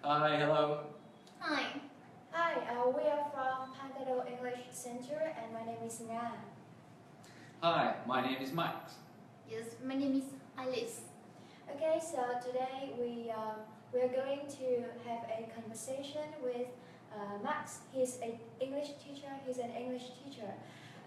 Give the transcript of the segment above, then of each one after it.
Hi, hello. Hi. Hi, we are from Pantado English Center and my name is NGAY. Hi, my name is Max. Yes, my name is Alice. Okay, so today we are going to have a conversation with Max. He's an English teacher.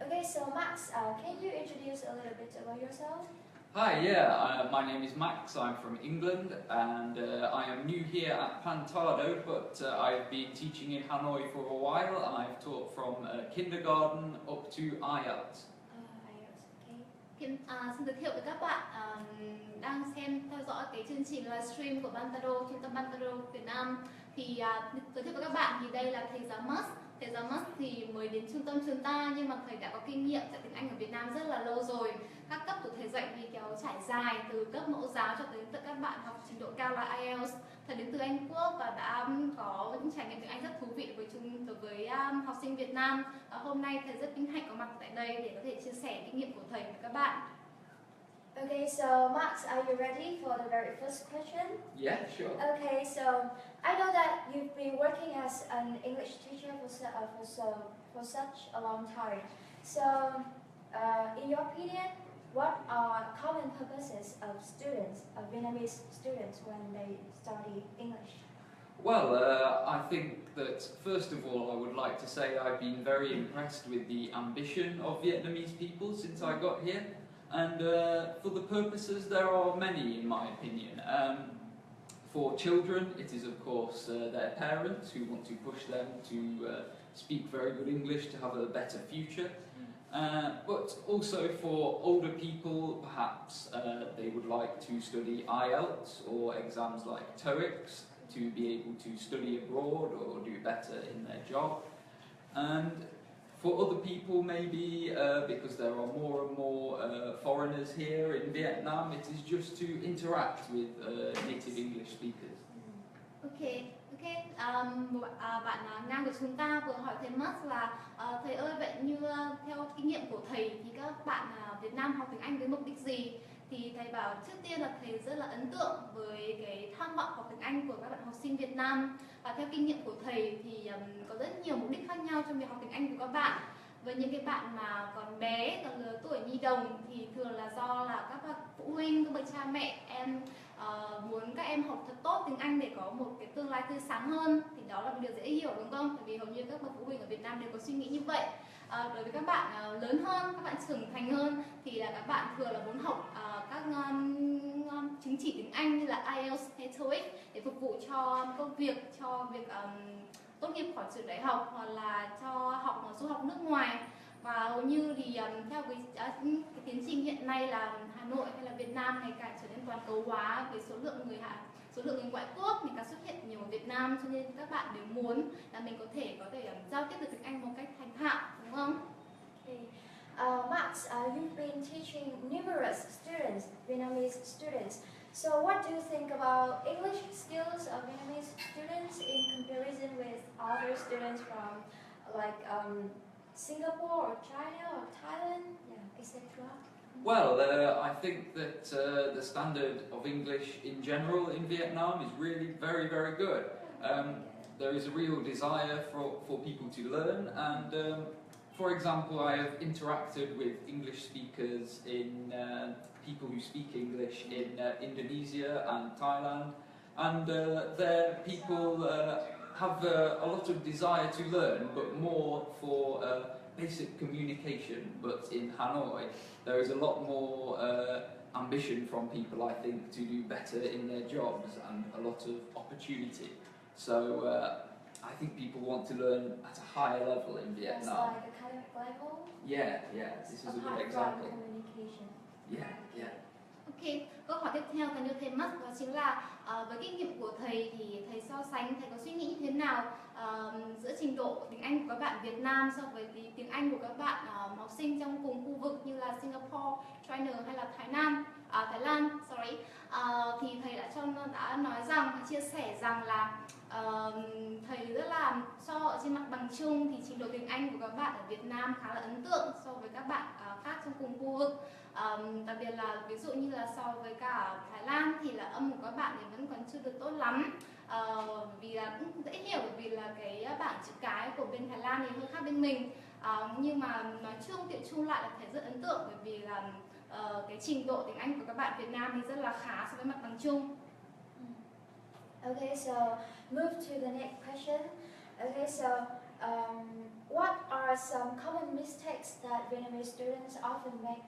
Okay, so Max, can you introduce a little bit about yourself? Hi, my name is Max. I'm from England and I am new here at Pantado, but I've been teaching in Hanoi for a while and I've taught from kindergarten up to IELTS. IELTS, okay. Xin giới thiệu với các bạn đang theo dõi cái chương trình livestream của Pantado, trung tâm Pantado Việt Nam. Thì giới thiệu với các bạn thì đây là thầy giáo Max. Thầy giáo Max thì mới đến trung tâm chúng ta nhưng mà thầy đã có kinh nghiệm dạy tiếng Anh ở Việt Nam rất là lâu rồi. Các cấp của thầy dạy thì kéo trải dài từ cấp mẫu giáo cho tới các bạn học trình độ cao là IELTS. Thầy đến từ Anh Quốc và đã có những trải nghiệm tiếng Anh rất thú vị đối với học sinh Việt Nam. Hôm nay thầy rất vinh hạnh có mặt tại đây để có thể chia sẻ kinh nghiệm của thầy với các bạn. Okay, so Max, are you ready for the very first question? Yeah, sure. Okay, so I know that you've been working as an English teacher for such a long time. So, in your opinion, what are common purposes of Vietnamese students when they study English? Well, I think that first of all I would like to say I've been very impressed with the ambition of Vietnamese people since I got here. And for the purposes, there are many in my opinion. For children, it is of course their parents who want to push them to speak very good English to have a better future. But also for older people, perhaps they would like to study IELTS or exams like TOEICs to be able to study abroad or do better in their job. And for other people, maybe because there are more and more foreigners here in Vietnam, it is just to interact with native English speakers. Okay. Bạn Ngang của chúng ta vừa hỏi thầy Max là thầy ơi, vậy như theo kinh nghiệm của thầy thì các bạn Việt Nam học tiếng Anh với mục đích gì? Thì thầy bảo trước tiên là thầy rất là ấn tượng với cái tham vọng học tiếng Anh của các bạn học sinh Việt Nam. Và theo kinh nghiệm của thầy thì có rất nhiều mục đích khác nhau trong việc học tiếng Anh của các bạn. Với những cái bạn mà còn bé, còn lứa tuổi nhi đồng thì thường là do là các bậc phụ huynh, các bậc cha mẹ muốn các em học thật tốt tiếng Anh để có một cái tương lai tươi sáng hơn. Thì đó là một điều dễ hiểu đúng không? Bởi vì hầu như các bậc phụ huynh ở Việt Nam đều có suy nghĩ như vậy. Đối với các bạn lớn hơn, các bạn trưởng thành hơn thì là các bạn thường là muốn học các chứng chỉ tiếng Anh như là IELTS hay TOEIC để phục vụ cho công việc, cho việc tốt nghiệp khỏi trường đại học hoặc là cho học du học nước ngoài. Và hầu như thì theo cái tiến trình hiện nay là Hà Nội hay là Việt Nam ngày càng trở nên toàn cầu hóa với số lượng người ngoại quốc ngày càng xuất hiện nhiều ở Việt Nam, cho nên các bạn đều muốn là mình có thể giao tiếp được tiếng Anh một cách thành thạo, đúng không? Okay. Max, you've been teaching numerous students, Vietnamese students. So what do you think about English skills of Vietnamese students in comparison with other students from like Singapore or China or Thailand, etc.? Well, I think that the standard of English in general in Vietnam is really very, very good. There is a real desire for people to learn, and for example, I have interacted with English speakers people who speak English in Indonesia and Thailand, and there people have a lot of desire to learn, but more for basic communication. But in Hanoi, there is a lot more ambition from people, I think, to do better in their jobs and a lot of opportunity. So I think people want to learn at a higher level in Vietnam. That's like a kind of level? Yeah, this is a good example. Communication. Yeah. Ok, câu hỏi tiếp theo dành cho thầy Max đó chính là với kinh nghiệm của thầy thì thầy so sánh, thầy có suy nghĩ như thế nào giữa trình độ tiếng Anh của các bạn Việt Nam so với tiếng Anh của các bạn học sinh trong cùng khu vực như là Singapore, China hay là Thái Lan, thì thầy đã nói rằng, chia sẻ rằng là thầy rất là ở trên mặt bằng chung thì trình độ tiếng Anh của các bạn ở Việt Nam khá là ấn tượng so với các bạn khác trong cùng khu vực. Đặc biệt là ví dụ như là so với cả Thái Lan thì là âm của các bạn thì vẫn còn chưa được tốt lắm. vì là cũng dễ hiểu, vì là cái bảng chữ cái của bên Thái Lan thì hơi khác bên mình. Nhưng mà nói chung lại là thấy rất ấn tượng, bởi vì là cái trình độ tiếng Anh của các bạn Việt Nam thì rất là khá so với mặt bằng chung. Okay, so move to the next question. Okay, so what are some common mistakes that Vietnamese students often make?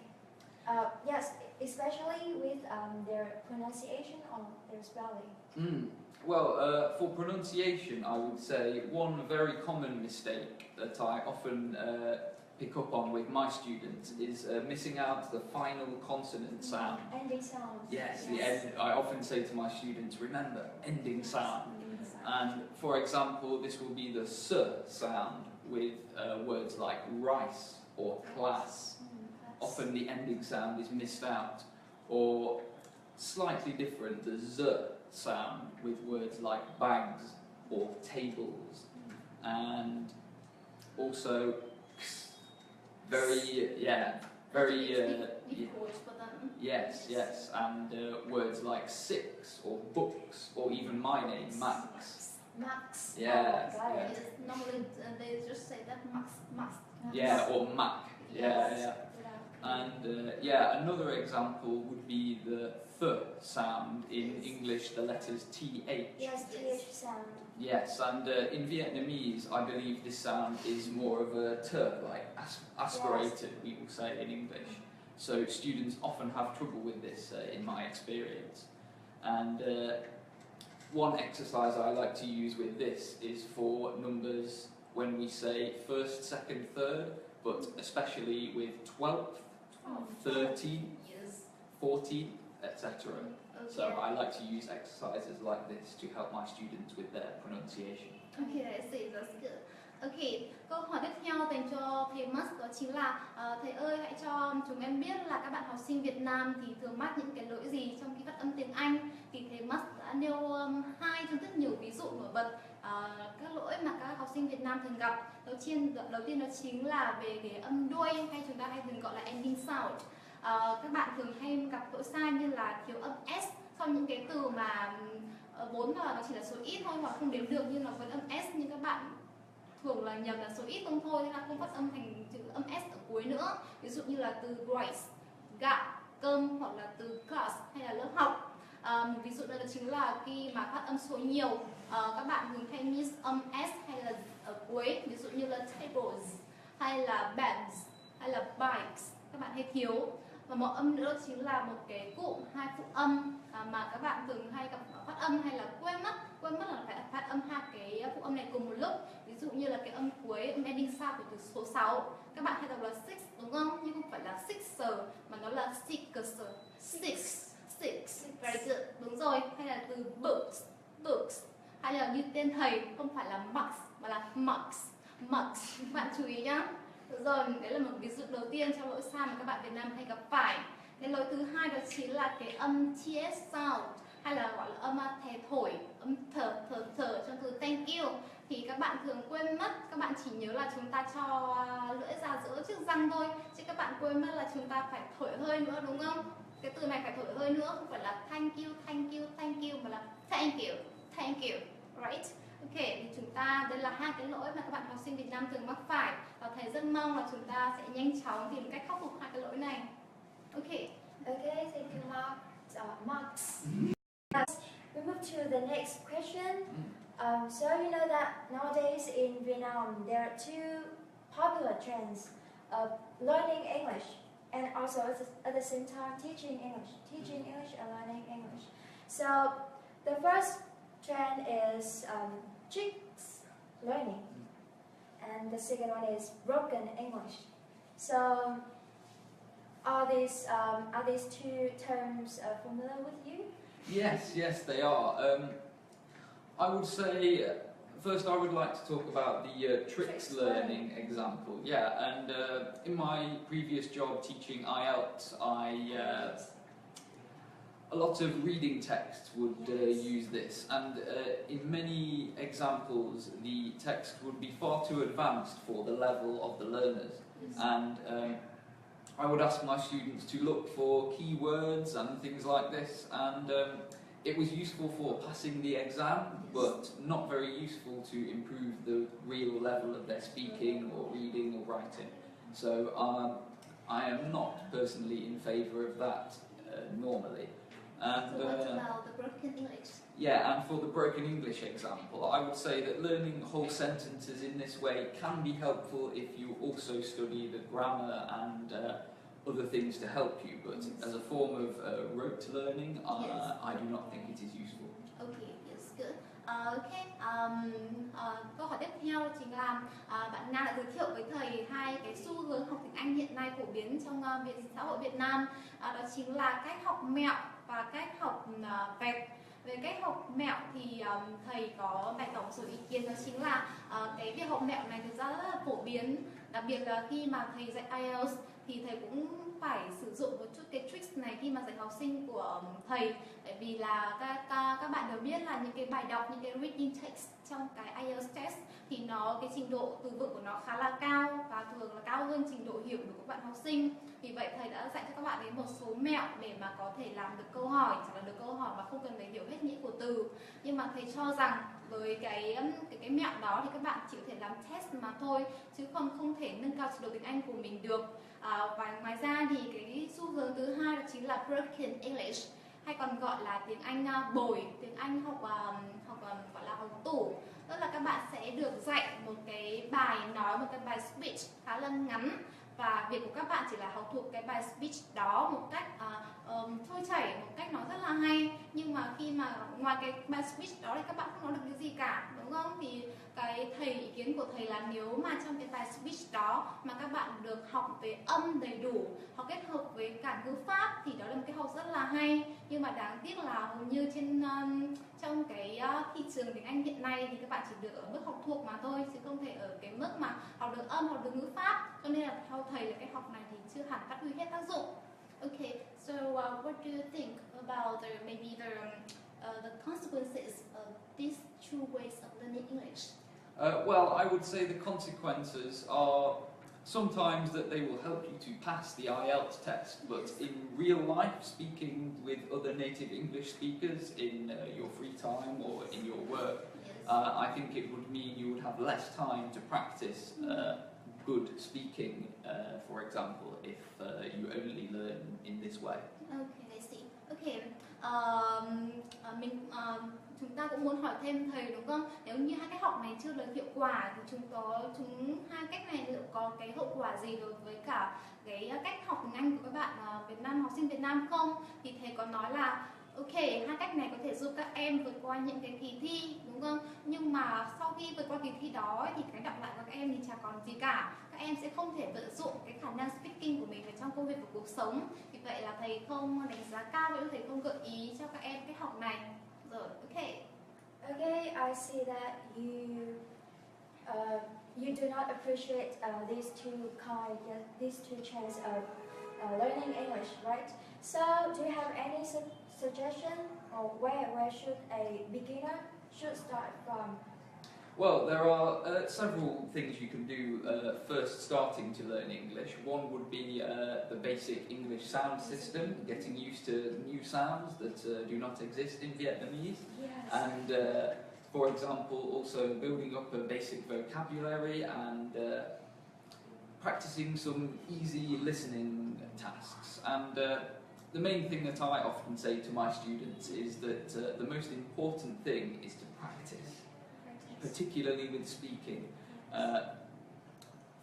Yes, especially with their pronunciation or their spelling. Well, for pronunciation, I would say one very common mistake that I often pick up on with my students is missing out the final consonant sound. Ending sound. Yes, the end. I often say to my students, remember, ending sound. And for example, this will be the s sound with words like rice or class. Often the ending sound is missed out. Or slightly different, the z sound with words like bags or tables. And also very yes, and words like six or books or even my name, Max. Max. Yeah. Oh, Yeah. Normally they just say that Max. Yeah, or Mac. Yes. Yeah. And another example would be the th sound in English, the letters TH. Yes, TH sound. Yes, and in Vietnamese, I believe this sound is more of a t, like aspirated, we will say in English. So students often have trouble with this, in my experience. And one exercise I like to use with this is for numbers when we say first, second, third, but especially with 12th, 13th, 14th, etc. So I like to use exercises like this to help my students with their pronunciation. Okay, I see. That's good. Okay, câu hỏi tiếp theo dành cho thầy Max đó chính là thầy ơi, hãy cho chúng em biết là các bạn học sinh Việt Nam thì thường mắc những cái lỗi gì trong khi phát âm tiếng Anh. Thì thầy Max đã nêu hai trong rất nhiều ví dụ nổi bật các lỗi mà các học sinh Việt Nam thường gặp. Đầu tiên đó chính là về cái âm đuôi, hay chúng ta hay thường gọi là ending sound. Các bạn thường hay gặp lỗi sai như là thiếu âm s sau những cái từ mà vốn là nó chỉ là số ít thôi hoặc không đếm được, nhưng nó vẫn âm s, nhưng các bạn thường là nhầm là số ít không thôi, nên là không phát âm thành chữ âm s ở cuối nữa. Ví dụ như là từ rice, gạo, cơm, hoặc là từ class hay là lớp học. Một ví dụ nữa đó chính là khi mà phát âm số nhiều, các bạn thường hay miss âm s hay là ở cuối, ví dụ như là tables hay là beds hay là bikes, các bạn hay thiếu. Và một âm nữa chính là một cái cụm hai phụ âm mà các bạn thường hay gặp phát âm hay là quên mất là phải phát âm hai cái phụ âm này cùng một lúc. Ví dụ như là cái âm cuối, âm ending sound của từ số 6, các bạn hay đọc là six đúng không? Nhưng không phải là sixer mà nó là sixer. Six. Very good. Đúng rồi. Hay là từ books. Hay là như tên thầy không phải là Max mà là Max. Các bạn chú ý nhá. Rồi, đấy là một ví dụ đầu tiên trong lỗi sai mà các bạn Việt Nam hay gặp phải. Cái lỗi thứ hai đó chính là cái âm TS sound, hay là gọi là âm thè thổi, âm thở trong từ thank you. Thì các bạn thường quên mất, các bạn chỉ nhớ là chúng ta cho lưỡi ra giữa chiếc răng thôi, chứ các bạn quên mất là chúng ta phải thổi hơi nữa, đúng không? Cái từ này phải thổi hơi nữa, không phải là thank you mà là thank you, right? Ok, thì chúng ta, đây là hai cái lỗi mà các bạn học sinh Việt Nam thường mắc phải, và thầy rất mong là chúng ta sẽ nhanh chóng tìm cách khắc phục hai cái lỗi này. Ok. Okay, thank you, Max. We move to the next question. So you know that nowadays in Vietnam there are two popular trends of learning English and also at the same time teaching English and learning English. So the first trend is chicks learning, and the second one is broken English. So are these two terms familiar with you? Yes, they are. I would say, first I would like to talk about the tricks learning example. Yeah, and in my previous job teaching IELTS, a lot of reading texts would use this, and in many examples the text would be far too advanced for the level of the learners. And I would ask my students to look for keywords and things like this, and it was useful for passing the exam, but not very useful to improve the real level of their speaking or reading or writing. So I am not personally in favour of that normally. And, so what about the broken English? Yeah, and for the broken English example, I would say that learning whole sentences in this way can be helpful if you also study the grammar and other things to help you, but as a form of rote learning, I do not think it is useful. Okay, yes, good. Câu hỏi tiếp theo chính là bạn Nga đã giới thiệu với thầy hai cái xu hướng học tiếng Anh hiện nay phổ biến trong xã hội Việt Nam, đó chính là cách học mẹo và cách học vẹt. Về cách học mẹo thì thầy có bày tỏ một số ý kiến, đó chính là cái việc học mẹo này thực ra rất là phổ biến, đặc biệt là khi mà thầy dạy IELTS thì thầy cũng phải sử dụng một chút cái tricks này khi mà dạy học sinh của thầy, bởi vì là các bạn đều biết là những cái bài đọc, những cái reading text trong cái IELTS test thì cái trình độ từ vựng của nó khá là cao và thường là cao hơn trình độ hiểu của các bạn học sinh. Vì vậy thầy đã dạy cho các bạn ấy một số mẹo để mà có thể làm được câu hỏi, trả lời được câu hỏi mà không cần phải hiểu hết nghĩa của từ. Nhưng mà thầy cho rằng với cái mẹo đó thì các bạn chỉ có thể làm test mà thôi, chứ không thể nâng cao trình độ tiếng Anh của mình được. Và ngoài ra thì cái xu hướng thứ hai đó chính là broken English, hay còn gọi là tiếng Anh bồi, tiếng Anh học gọi là học tủ. Tức là các bạn sẽ được dạy một cái bài nói, một cái bài speech khá là ngắn, và việc của các bạn chỉ là học thuộc cái bài speech đó một cách trôi chảy, một cách nói rất là hay. Nhưng mà khi mà ngoài cái bài speech đó thì các bạn không nói được cái gì cả, đúng không? Thì ý kiến của thầy là nếu mà trong cái bài speech đó mà các bạn được học về âm đầy đủ, học kết hợp với cả ngữ pháp thì đó là một cái học rất là hay. Nhưng mà đáng tiếc là hầu như trong cái thị trường tiếng Anh hiện nay thì các bạn chỉ được ở mức học thuộc mà thôi, chứ không thể ở cái mức mà học được âm, học được ngữ pháp. Cho nên là theo thầy là cái học này thì chưa hẳn phát huy hết tác dụng. Okay, so what do you think about the consequences of these two ways of learning English? Well, I would say the consequences are sometimes that they will help you to pass the IELTS test, but in real life, speaking with other native English speakers in your free time or in your work, I think it would mean you would have less time to practice good speaking, for example, if you only learn in this way. Okay, I see. Okay, chúng ta cũng muốn hỏi thêm thầy, đúng không? Nếu như hai cách học này chưa được hiệu quả thì hai cách này liệu có cái hậu quả gì đối với cả cái cách học tiếng Anh của các bạn Việt Nam, học sinh Việt Nam không? Thì thầy có nói là ok, hai cách này có thể giúp các em vượt qua những cái kỳ thi, đúng không? Nhưng mà sau khi vượt qua kỳ thi đó thì cái đọng lại của các em thì chả còn gì cả. Các em sẽ không thể vận dụng cái khả năng speaking của mình ở trong công việc và cuộc sống. Vì vậy là thầy không đánh giá cao, và thầy không gợi ý cho các em cách học này. Rồi, ok. Okay, I see that you do not appreciate these two channels of learning English, right? So, do you have any suggestion or where should a beginner start from? Well, there are several things you can do first starting to learn English. One would be the basic English sound system, getting used to new sounds that do not exist in Vietnamese. Yes. And for example, also building up a basic vocabulary and practicing some easy listening tasks. And the main thing that I often say to my students is that the most important thing is to practice, particularly with speaking.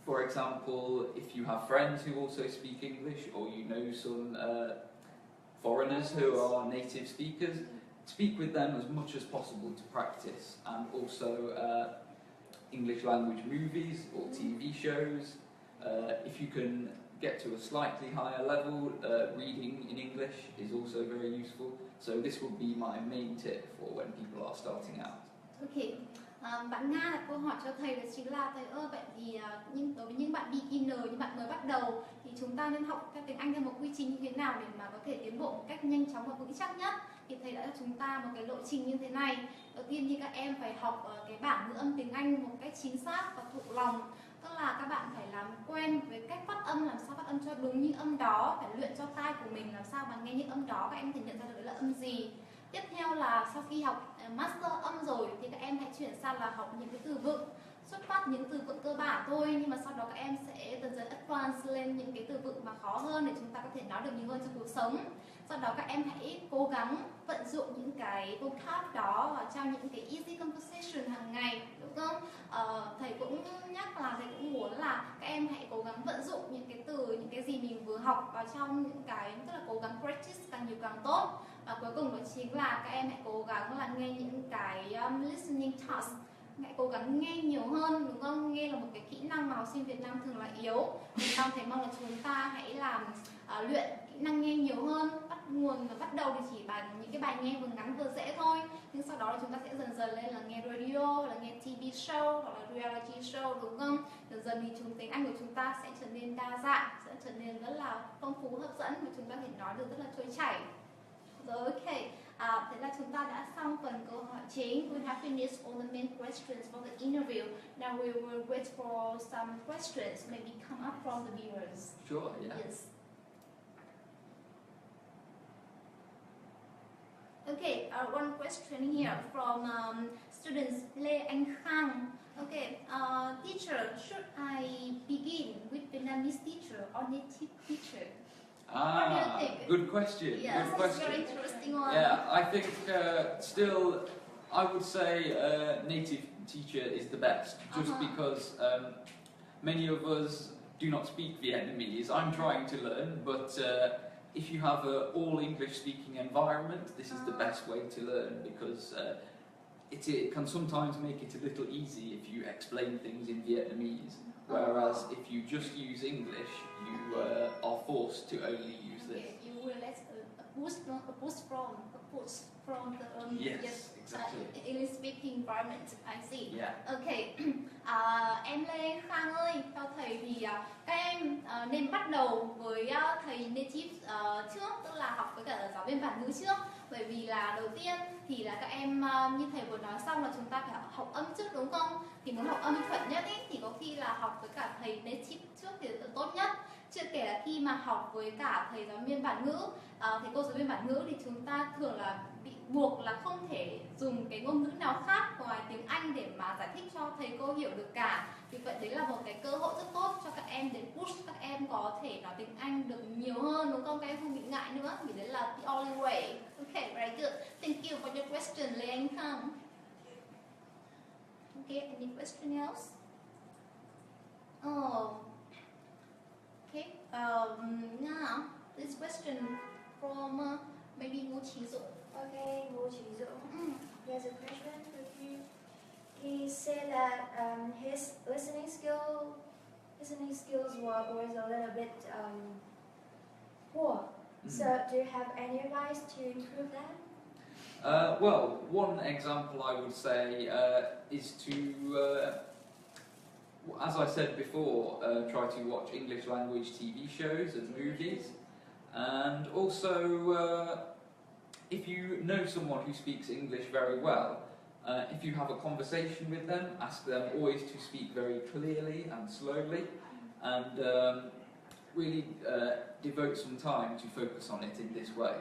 For example, if you have friends who also speak English, or you know some foreigners who are native speakers, speak with them as much as possible to practice. And also English language movies or TV shows. If you can get to a slightly higher level, reading in English is also very useful. So this would be my main tip for when people are starting out. Okay. Bạn Nga đặt câu hỏi cho thầy đó chính là thầy ơi, vậy thì đối với những bạn beginner, những bạn mới bắt đầu thì chúng ta nên học theo tiếng Anh theo một quy trình như thế nào để mà có thể tiến bộ một cách nhanh chóng và vững chắc nhất? Thì thầy đã cho chúng ta một cái lộ trình như thế này. Đầu tiên thì các em phải học cái bảng ngữ âm tiếng Anh một cách chính xác và thuộc lòng. Tức là các bạn phải làm quen với cách phát âm, làm sao phát âm cho đúng những âm đó, phải luyện cho tai của mình làm sao mà nghe những âm đó các em có thể nhận ra được đấy là âm gì. Tiếp theo là sau khi học master âm rồi thì các em hãy chuyển sang là học những cái từ vựng, xuất phát những từ vựng cơ bản thôi, nhưng mà sau đó các em sẽ dần dần advance lên những cái từ vựng mà khó hơn để chúng ta có thể nói được nhiều hơn trong cuộc sống. Sau đó các em hãy cố gắng vận dụng những cái vocab đó vào trong những cái easy conversation hàng ngày, đúng không? Thầy cũng nhắc là thầy cũng muốn là các em hãy cố gắng vận dụng những cái từ, những cái gì mình vừa học vào trong những cái, tức là cố gắng practice càng nhiều càng tốt. Và cuối cùng đó chính là các em hãy cố gắng là nghe những cái listening task, hãy cố gắng nghe nhiều hơn, đúng không? Nghe là một cái kỹ năng mà học sinh Việt Nam thường là yếu. Thầy mong là chúng ta hãy làm luyện kỹ năng nghe nhiều hơn. Bắt đầu thì chỉ bằng những cái bài nghe vừa ngắn vừa dễ thôi, nhưng sau đó là chúng ta sẽ dần dần lên là nghe radio, là nghe TV show hoặc là reality show, đúng không? Dần dần thì tiếng Anh của chúng ta sẽ trở nên đa dạng, sẽ trở nên rất là phong phú, hấp dẫn và chúng ta có thể nói được rất là trôi chảy. Rồi, ok. Thế là chúng ta đã xong phần câu hỏi chính. We have finished all the main questions for the interview. Now we will wait for some questions maybe come up from the viewers. Sure, yeah. Yes. Okay, one question here from students Lê Anh Khang. Okay, teacher, should I begin with Vietnamese teacher or native teacher? What do you think? Good question. Yes, good question. It's very interesting one. Yeah, I think still I would say native teacher is the best, just because many of us do not speak Vietnamese. I'm trying to learn, but if you have an all English speaking environment, this is the best way to learn, because it can sometimes make it a little easy if you explain things in Vietnamese. Whereas if you just use English, you are forced to only use this. Okay, you will let a boost from the yes, exactly. English speaking environment. I see. Yeah. Okay. Em Lê Khang ơi, theo thầy thì các em nên bắt đầu với thầy native trước, tức là học với cả giáo viên bản ngữ trước. Bởi vì là đầu tiên thì là các em như thầy vừa nói xong là chúng ta phải học âm trước, đúng không? Thì muốn học âm chuẩn nhất ý, thì có khi là học với cả thầy native trước thì là tốt nhất. Chưa kể là khi mà học với cả thầy giáo viên bản ngữ, thầy cô giáo viên bản ngữ thì chúng ta thường là bị buộc là không thể dùng cái ngôn ngữ nào khác ngoài tiếng Anh để mà giải thích cho thầy cô hiểu được cả. Vì vậy đấy là một cái cơ hội rất tốt cho các em để push các em có thể nói tiếng Anh được nhiều hơn, đúng không? Các em không bị ngại nữa, vì đấy là the only way. Okay, very good. Thank you for your question, Lê Anh Khang. Okay, any question else? Oh. Okay, now this question from maybe Ngô Chí Dũng. Okay, Ngô Chí Dũng. He has a question for you. He said that his listening skills was a little bit poor. So, do you have any advice to improve that? Well, one example I would say is to, as I said before, try to watch English language TV shows and movies, and also if you know someone who speaks English very well, if you have a conversation with them, ask them always to speak very clearly and slowly, and really devote some time to focus on it in this way.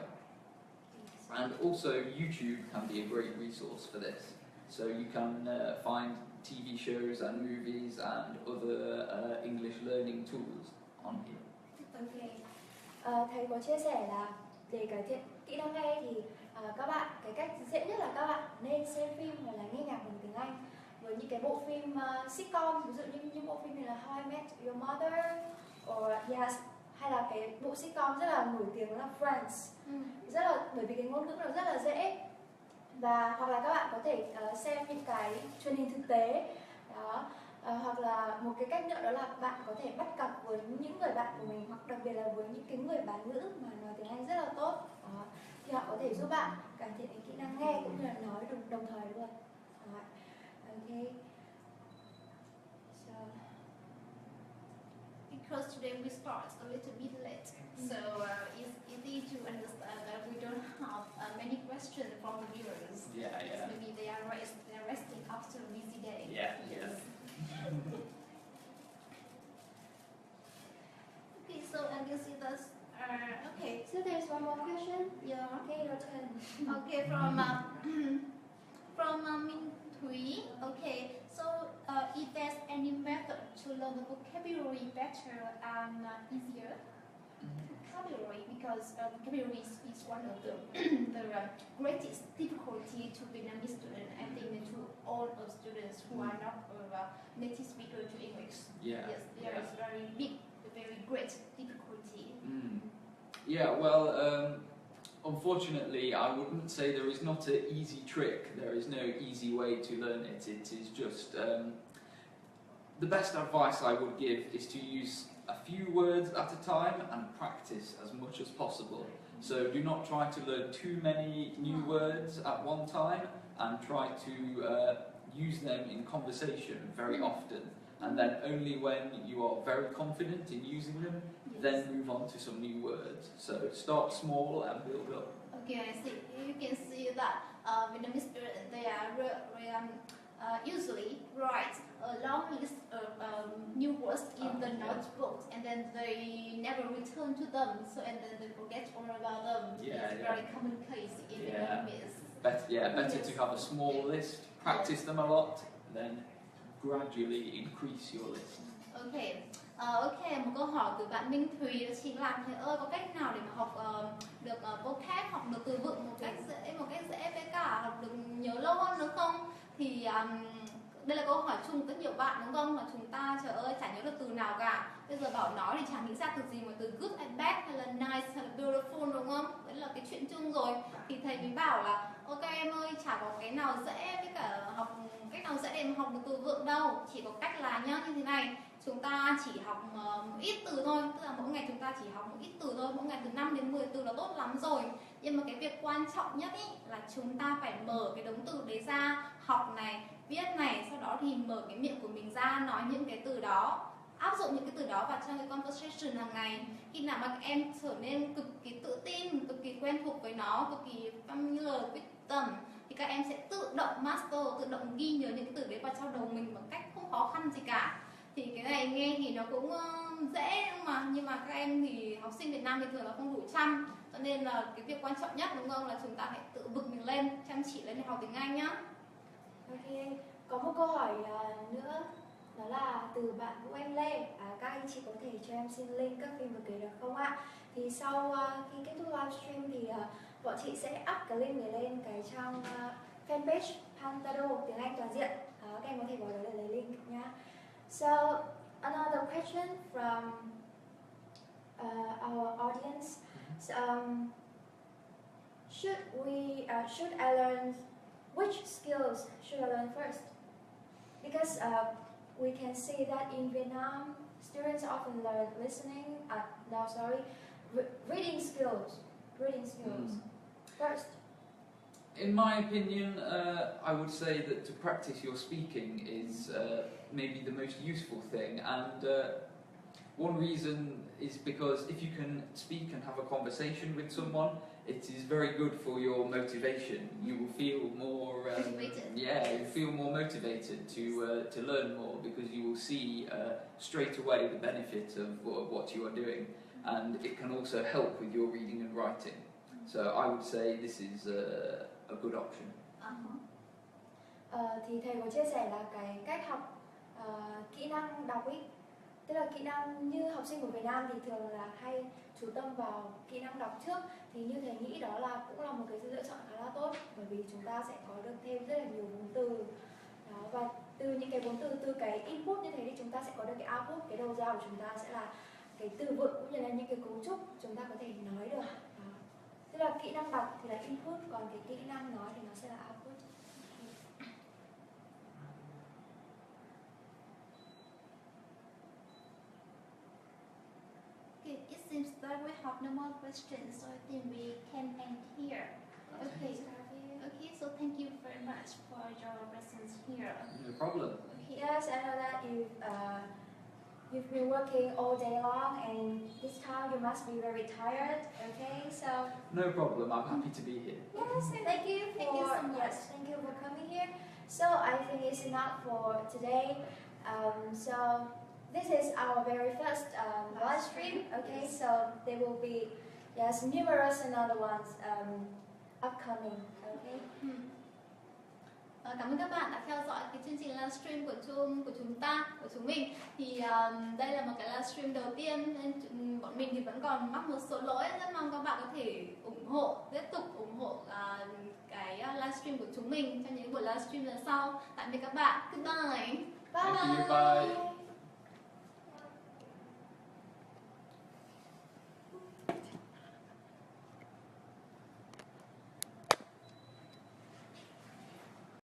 And also YouTube can be a great resource for this. So you can find TV shows and movies and other English learning tools on here. Okay. Thầy có chia sẻ là để cải thiện kỹ năng nghe thì các bạn, cái cách dễ nhất là các bạn nên xem phim hoặc là nghe nhạc bằng tiếng Anh. Với những cái bộ phim sitcom, ví dụ như những bộ phim như là How I Met Your Mother, yes, hay là cái bộ sitcom rất là nổi tiếng là Friends. Rất là, bởi vì cái ngôn ngữ nó rất là dễ. Và hoặc là các bạn có thể xem những cái truyền hình thực tế đó. Hoặc là một cái cách nữa đó là bạn có thể bắt cặp với những người bạn của mình, hoặc đặc biệt là với những cái người bán ngữ mà nói tiếng Anh rất là tốt đó. Thì họ có thể giúp bạn cải thiện cái kỹ năng nghe cũng như là nói đồng thời luôn. Okay. So, because today we start a little bit late, so it's easy to understand that we don't have many questions from the viewers. Yeah. Maybe they are resting after a busy day. Yeah. Okay, so I guess it does. Okay. so there's one one more question? Yeah. Okay, your turn. Okay, from Minh Thúy. Okay, so if there's any method to learn the vocabulary better and easier, vocabulary, because vocabulary is one of the greatest difficulty to Vietnamese students. I think to all of students who are not native speaker to English. Yeah. Yes, there is very big, very great difficulty. Yeah, well, unfortunately, I wouldn't say there is not an easy trick. There is no easy way to learn it. It is just the best advice I would give is to use a few words at a time and practice as much as possible. So do not try to learn too many new words at one time, and try to use them in conversation very often. And then only when you are very confident in using them, then move on to some new words. So start small and build up. Okay, I see. You can see that Vietnamese students, they are usually write a long list of new words in the notebooks, and then they never return to them. So and then they forget all about them. It's a very common case in Vietnamese. Better to have a small list, practice them a lot, then gradually increase your list. Okay. Ok, một câu hỏi từ bạn Minh Thùy đó chính là thầy ơi có cách nào để mà học được vocab, học được từ vựng một cách dễ với cả học được nhớ lâu hơn nữa không? Thì đây là câu hỏi chung của rất nhiều bạn đúng không? Là chúng ta trời ơi chả nhớ được từ nào cả. Bây giờ bảo nói thì chẳng nghĩ ra từ gì mà từ good and bad hay là nice hay là beautiful đúng không? Đấy là cái chuyện chung rồi. Thì thầy mới bảo là ok em ơi chả có cái nào dễ với cả học cách nào dễ để mà học được từ vựng đâu. Chỉ có cách là nhá như thế này. Chúng ta chỉ học một ít từ thôi, tức là mỗi ngày chúng ta chỉ học một ít từ thôi, mỗi ngày từ 5 đến 10 từ là tốt lắm rồi. Nhưng mà cái việc quan trọng nhất ý, là chúng ta phải mở cái đống từ đấy ra, học này, viết này, sau đó thì mở cái miệng của mình ra, nói những cái từ đó, áp dụng những cái từ đó vào trong cái conversation hàng ngày. Khi nào mà các em trở nên cực kỳ tự tin, cực kỳ quen thuộc với nó, cực kỳ familiar with them, thì các em sẽ tự động master, tự động ghi nhớ những cái từ đấy vào trong đầu mình bằng cách không khó khăn gì cả. Thì cái này nghe thì nó cũng dễ nhưng mà các em thì học sinh Việt Nam thì thường là không đủ chăm, cho nên là cái việc quan trọng nhất đúng không là chúng ta phải tự vực mình lên, chăm chỉ lên để học tiếng Anh nhá. Ok, có một câu hỏi nữa, đó là từ bạn Vũ Anh Lê. Các anh chị có thể cho em xin link các phim vừa kể được không ạ? Thì sau khi kết thúc livestream thì bọn chị sẽ up cái link này lên cái trang fanpage Pantado tiếng Anh toàn diện. Các em có thể vào đó để lấy link nhá. So another question from our audience. Should I learn, which skills should I learn first? Because we can see that in Vietnam, students often learn listening. Reading skills first. In my opinion, I would say that to practice your speaking is maybe the most useful thing, and one reason is because if you can speak and have a conversation with someone, it is very good for your motivation. You will feel more motivated. you feel more motivated to learn more, because you will see straight away the benefit of what you are doing, and it can also help with your reading and writing. So I would say this is a good option. Thì thầy có chia sẻ là cái cách học kỹ năng đọc ý, tức là kỹ năng như học sinh của Việt Nam thì thường là hay chú tâm vào kỹ năng đọc trước, thì như thầy nghĩ đó là cũng là một cái lựa chọn khá là tốt, bởi vì chúng ta sẽ có được thêm rất là nhiều vốn từ đó, và từ những cái vốn từ cái input như thế thì chúng ta sẽ có được cái output, cái đầu ra của chúng ta sẽ là cái từ vựng cũng như là những cái cấu trúc chúng ta có thể nói được. Tức là kỹ năng đọc thì là input, còn cái kỹ năng nói thì nó sẽ là output. Okay, it seems that we have no more questions, so I think we can end here. Okay. Okay, so thank you very much for your presence here. No problem. Okay. Yes, I know that you've been working all day long, and this time you must be very tired. Okay, so No problem. I'm happy to be here. yes, thank you so much. Thank you for coming here. So I think it's enough for today. So this is our very first live stream. Okay, so there will be Yes, numerous another ones upcoming. Okay. Cảm ơn các bạn đã theo dõi cái chương trình livestream của chúng mình. Thì đây là một cái livestream đầu tiên nên bọn mình thì vẫn còn mắc một số lỗi. Rất mong các bạn có thể tiếp tục ủng hộ cái livestream của chúng mình trong những buổi livestream lần sau. Tạm biệt các bạn. Goodbye. Bye. Thank you, bye.